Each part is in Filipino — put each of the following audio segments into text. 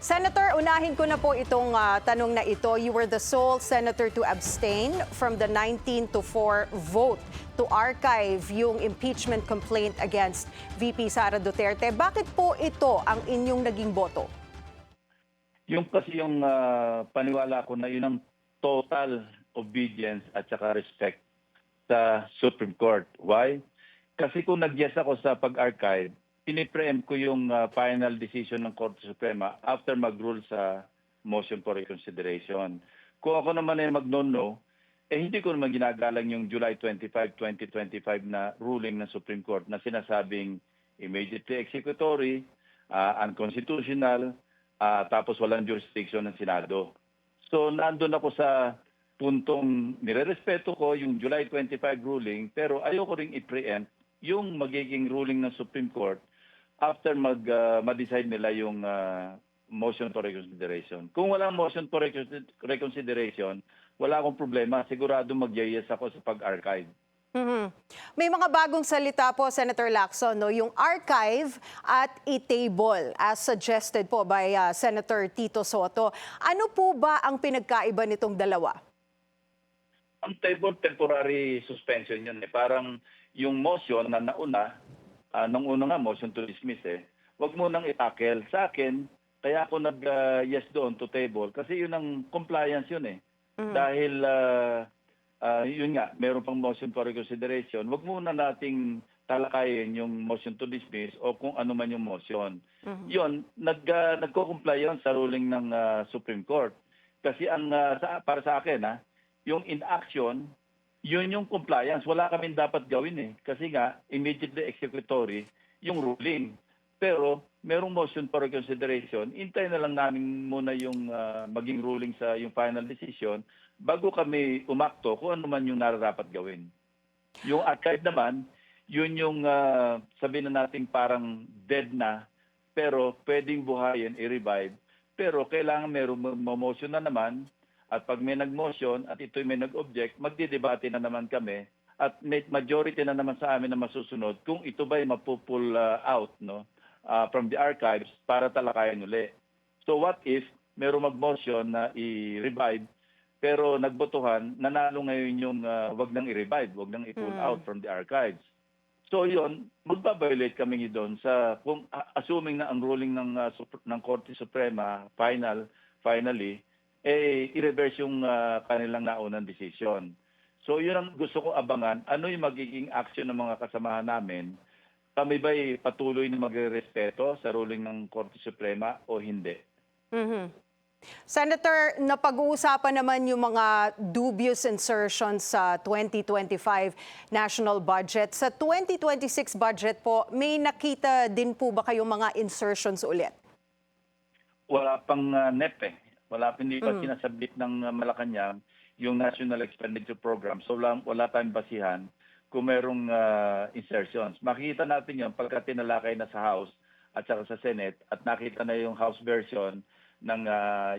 Senator, unahin ko na po itong tanong na ito. You were the sole senator to abstain from the 19-4 vote to archive yung impeachment complaint against VP Sara Duterte. Bakit po ito ang inyong naging boto? Yung kasi yung paniwala ko na yun ang total obedience at saka respect sa Supreme Court. Why? Kasi kung nag-yes ako sa pag-archive, pinipreempt ko yung final decision ng Korte Suprema after mag-rule sa motion for reconsideration. Kung ako naman ay mag-no, hindi ko naman ginagalang yung July 25, 2025 na ruling ng Supreme Court na sinasabing immediately executory, unconstitutional, tapos walang jurisdiction ng Senado. So nandun ako sa puntong nirerespeto ko yung July 25 ruling, pero ayoko ring i-preempt yung magiging ruling ng Supreme Court after ma-decide nila yung motion for reconsideration. Kung walang motion for reconsideration, wala akong problema. Sigurado mag-yes ako sa pag-archive. May mga bagong salita po, Senator Lacson, no? Yung archive at i-table as suggested po by Senator Tito Soto. Ano po ba ang pinagkaiba nitong dalawa? Ang table, temporary suspension yun. Parang yung motion na nauna, nung una nga motion to dismiss wag mo nang itakel. Sa akin, kaya ako nag-yes doon to table kasi yun ang compliance yun Dahil yun nga, meron pang motion for reconsideration. Wag muna nating talakayin yung motion to dismiss o kung ano man yung motion. Yun, nagko-comply yun sa ruling ng Supreme Court. Kasi ang para sa akin, yung inaction, yun yung compliance. Wala kaming dapat gawin Kasi nga, immediately executory yung ruling. Pero merong motion for reconsideration, hintayin na lang namin muna yung maging ruling sa yung final decision bago kami umakto kung ano man yung nararapat gawin. Yung archive naman, yun yung sabihin na natin parang dead na, pero pwedeng buhayin, i-revive. Pero kailangan merong motion na naman. At pag may nag-motion at ito'y may nag-object, magdidebate na naman kami at may majority na naman sa amin na masusunod kung ito ba'y mapupull out from the archives para talakayan uli. So what if mayroong mag-motion na i-revive pero nagbotohan, nanalo ngayon yung wag nang i-revive, wag nang i-pull out from the archives. So yun, magbabiolate kami doon sa kung assuming na ang ruling ng Korte Suprema finally i-reverse yung kanilang naunang decision. So yun ang gusto ko abangan. Ano yung magiging action ng mga kasamahan namin? Kami ba'y patuloy na magre-respeto sa ruling ng Korte Suprema o hindi? Senator, napag-uusapan naman yung mga dubious insertions sa 2025 national budget. Sa 2026 budget po, may nakita din po ba kayong mga insertions ulit? Wala pang NEP hindi pa sinasabit ng Malacanang yung National Expenditure Program. So wala tayong basihan kung merong insertions. Makikita natin yun pagka tinalakay na sa House at saka sa Senate at nakita na yung House version ng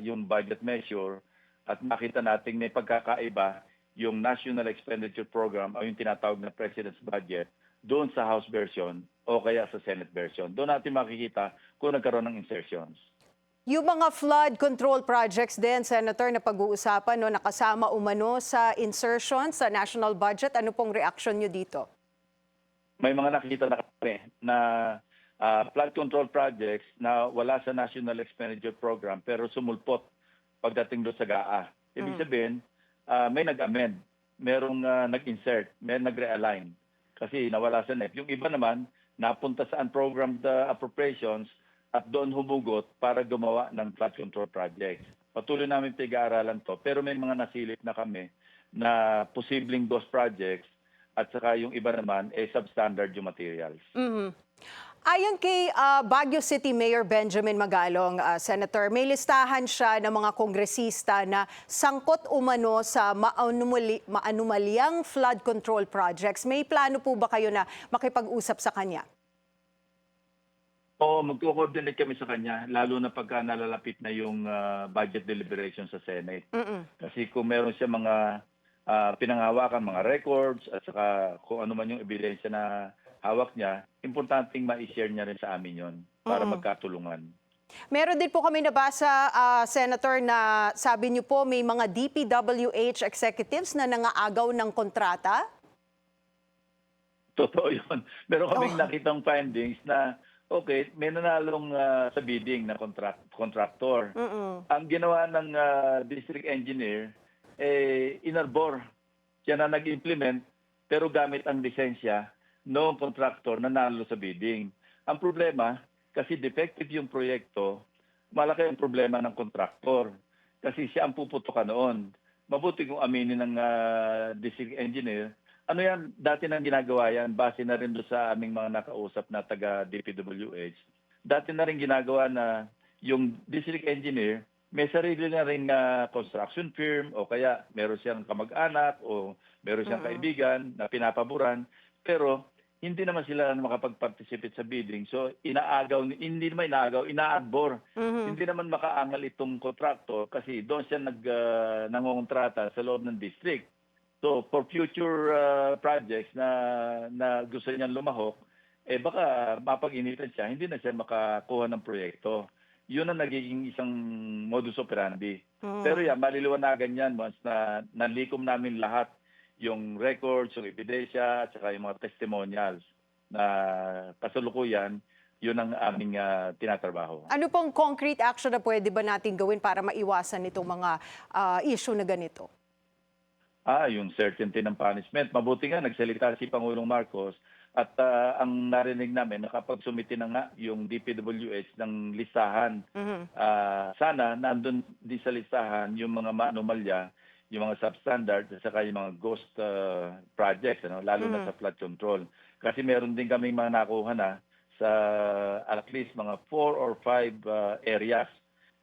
yung budget measure at makita natin may pagkakaiba yung National Expenditure Program o yung tinatawag na President's Budget doon sa House version o kaya sa Senate version. Doon natin makikita kung nagkaroon ng insertions. Yung mga flood control projects din, Senator, na pag-uusapan, nakasama umano sa insertion sa national budget. Ano pong reaction nyo dito? May mga nakikita na kami na flood control projects na wala sa National Expenditure Program pero sumulpot pagdating doon sa GAA. Ibig sabihin, may nag-amend, merong nag-insert, may nag-realign kasi nawala sa NEP. Yung iba naman, napunta sa unprogrammed appropriations at doon humugot para gumawa ng flood control projects. Patuloy namin pag-aaralan to, pero may mga nasilip na kami na posibleng those projects at saka yung iba naman substandard yung materials. Ayon kay Baguio City Mayor Benjamin Magalong, Senator, may listahan siya ng mga kongresista na sangkot umano sa maanumalyang flood control projects. May plano po ba kayo na makipag-usap sa kanya? Oo, magko-coordinate kami sa kanya, lalo na pagka nalalapit na yung budget deliberation sa Senate. Kasi kung meron siya mga pinanghawakan, mga records, at saka kung ano man yung ebidensya na hawak niya, importanteng ma-share niya rin sa amin yon para magkatulungan. Meron din po kami nabasa, Senator, na sabi niyo po may mga DPWH executives na nangaagaw ng kontrata. Totoo yun. Meron kaming Oh. nakitang findings na, okay, may nanalong sa bidding na contractor. Mm. Ang ginawa ng district engineer, inarbor. Siya na nag-implement, pero gamit ang lisensya noong contractor na nanalo sa bidding. Ang problema, kasi defective yung proyekto, malaki ang problema ng contractor. Kasi siya ang puputukan noon. Mabuti kung aminin ng district engineer, ano yan, dati nang ginagawa yan, base na rin doon sa aming mga nakausap na taga DPWH. Dati na rin ginagawa na yung district engineer, may sarili na rin na construction firm o kaya meron siyang kamag-anak o meron siyang kaibigan na pinapaboran. Pero hindi naman sila makapag-participate sa bidding. So inaagaw, hindi naman inaagaw, inaadbor. Mhm. Hindi naman makaangal itong kontraktor kasi doon siya nangongontrata sa loob ng district. So for future projects na gusto niyang lumahok, baka mapag-initan siya, hindi na siya makakuha ng proyekto. Yun ang nagiging isang modus operandi. Pero yan, maliliwanagan yan once na nalikom namin lahat yung records, yung ebidensya, at saka yung mga testimonials na kasalukuyan, yun ang aming tinatrabaho. Ano pong concrete action na pwede ba natin gawin para maiwasan itong mga issue na ganito? Yung certainty ng punishment. Mabuti nga, nagsalita si Pangulong Marcos at ang narinig namin, nakapagsumiti na nga yung DPWH ng listahan. Mhm. Sana nandun din sa listahan yung mga anomalya, yung mga substandard, at saka yung mga ghost projects, lalo na sa flood control. Kasi meron din kami mga nakuha na sa at least mga 4 or 5 areas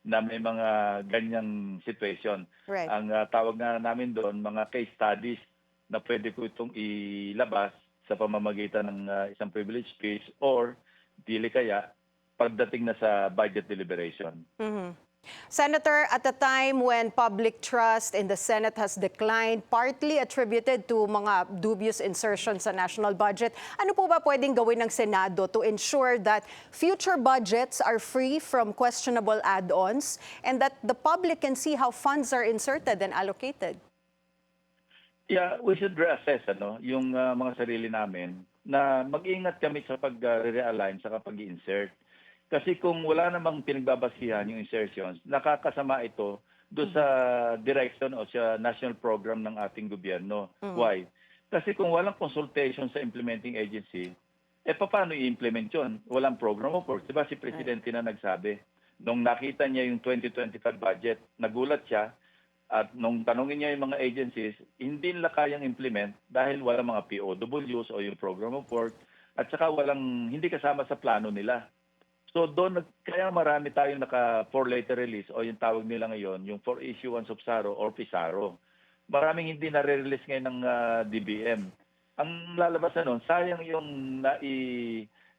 na may mga ganyang situation. Right. Ang tawag na namin doon, mga case studies na pwede ko itong ilabas sa pamamagitan ng isang privilege speech or dili kaya pagdating na sa budget deliberation. Mhm. Senator, at a time when public trust in the Senate has declined, partly attributed to mga dubious insertions sa national budget, ano po ba pwedeng gawin ng Senado to ensure that future budgets are free from questionable add-ons and that the public can see how funds are inserted and allocated? Yeah, we should reassess yung mga sarili namin na mag-ingat kami sa pag-realign sa pag-insert. Kasi kung wala namang pinagbabasihan yung insertions, nakakasama ito doon sa direction o sa national program ng ating gobyerno. Why? Kasi kung walang consultation sa implementing agency, paano i-implement yun? Walang program of work. Diba si Presidente na nagsabi, nung nakita niya yung 2025 budget, nagulat siya, at nung tanongin niya yung mga agencies, hindi nila kayang implement dahil walang mga POWs o yung program of work, at saka hindi kasama sa plano nila. So doon, kaya marami tayong naka 4-letter release o yung tawag nila ngayon, yung for issuance of SARO or PISARO. Maraming hindi nare-release ngayon ng DBM. Ang lalabas na nun, sayang yung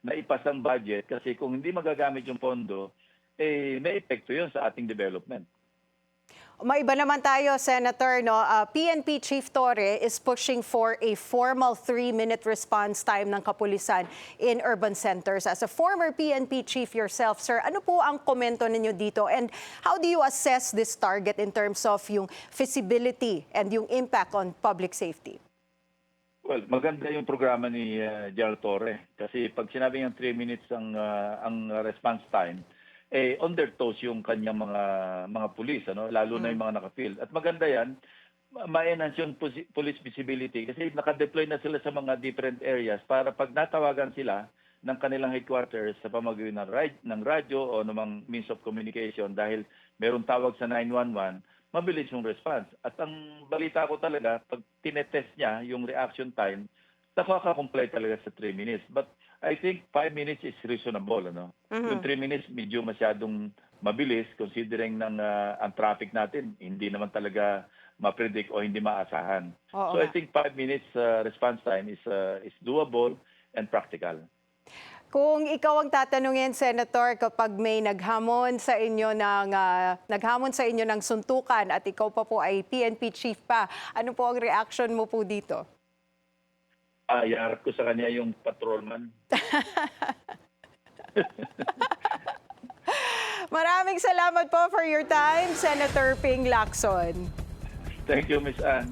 naipasang budget kasi kung hindi magagamit yung pondo, may epekto yun sa ating development. Maiba naman tayo, Senator. No? PNP Chief Torre is pushing for a formal 3-minute response time ng kapulisan in urban centers. As a former PNP Chief yourself, sir, ano po ang komento ninyo dito? And how do you assess this target in terms of yung feasibility and yung impact on public safety? Well, maganda yung programa ni General Torre. Kasi pag sinabi ng 3 minutes ang response time, on their toes yung kanyang mga pulis, lalo na yung mga naka-field. At maganda yan, ma-enhance yung police visibility kasi naka-deploy na sila sa mga different areas para pag natawagan sila ng kanilang headquarters sa pamamagitan ng radyo o namang means of communication dahil meron tawag sa 911, mabilis yung response. At ang balita ko talaga, pag tinetest niya yung reaction time, nakaka-comply talaga sa 3 minutes. But I think 5 minutes is reasonable. Yung 3 minutes, medyo masyadong mabilis considering ang traffic natin, hindi naman talaga ma-predict o hindi maasahan. Oo So I nga. think 5 minutes response time is doable and practical. Kung ikaw ang tatanungin, Senator, kapag may naghamon sa inyo ng suntukan at ikaw pa po ay PNP chief pa, ano po ang reaction mo po dito? Iharap ko sa kanya yung patrolman. Maraming salamat po for your time, Senator Ping Lacson. Thank you, Miss Anne.